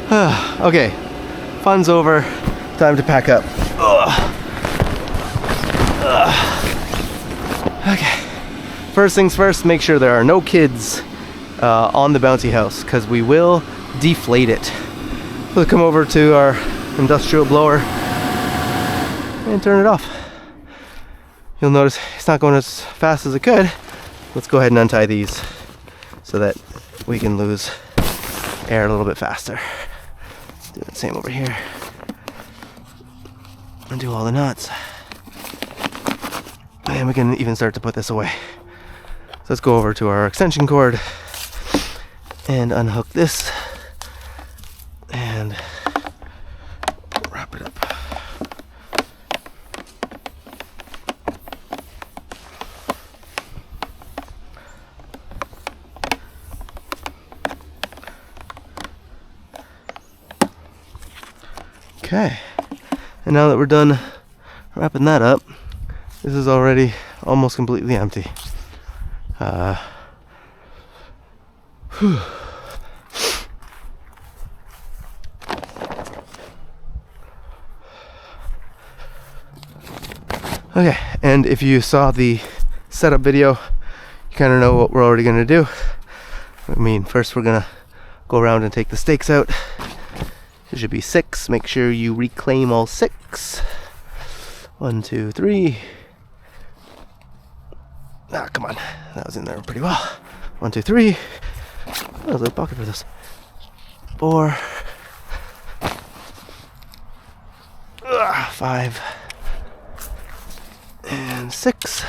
Okay, fun's over. Time to pack up. Okay. First things first, make sure there are no kids on the bouncy house, because we will deflate it. We'll come over to our industrial blower and turn it off. You'll notice it's not going as fast as it could. Let's go ahead and untie these so that we can lose air a little bit faster. Do the same over here. Undo all the nuts. And we can even start to put this away. So let's go over to our extension cord and unhook this and wrap it up. Okay, and now that we're done wrapping that up, this is already almost completely empty. Okay, and if you saw the setup video, you kind of know what we're already going to do. I mean, first we're going to go around and take the stakes out. There should be 6. Make sure you reclaim all 6. 1, 2, 3. Ah, come on. That was in there pretty well. 1, 2, 3. Oh, there's a little pocket for this. 4. 5. And 6.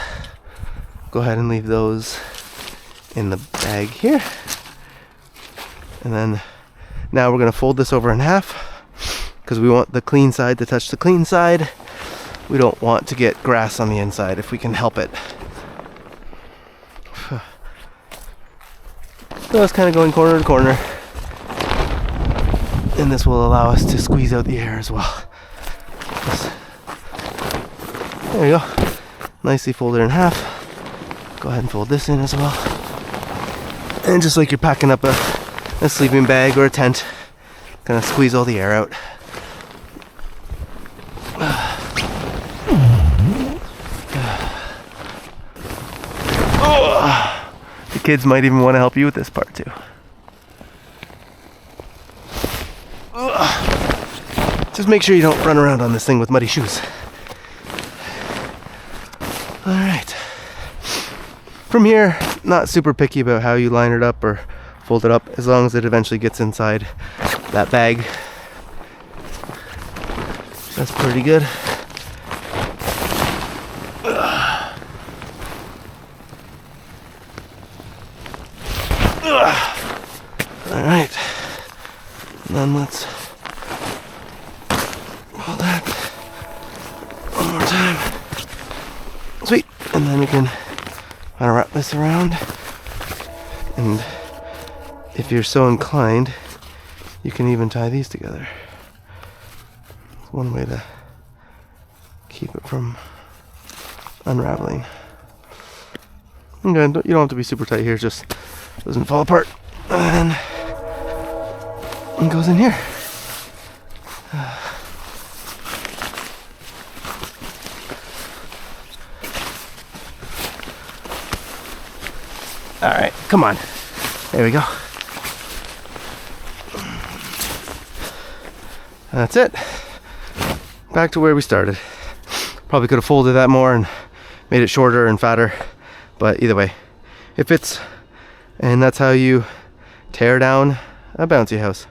Go ahead and leave those in the bag here. And then now we're going to fold this over in half because we want the clean side to touch the clean side. We don't want to get grass on the inside if we can help it. So it's kind of going corner to corner. And this will allow us to squeeze out the air as well. There you go. Nicely folded in half. Go ahead and fold this in as well. And just like you're packing up a sleeping bag or a tent, gonna squeeze all the air out. The kids might even want to help you with this part too. Just make sure you don't run around on this thing with muddy shoes. Alright. From here, not super picky about how you line it up or fold it up, as long as it eventually gets inside that bag. That's pretty good. Alright. And then let's pull that one more time. Sweet. And then we can kind of wrap this around. And if you're so inclined, you can even tie these together. It's one way to keep it from unraveling. Okay, you don't have to be super tight here, just doesn't fall apart. And it goes in here. Alright, come on. There we go. That's it. Back to where we started. Probably could have folded that more and made it shorter and fatter, but either way, it fits. And that's how you tear down a bouncy house.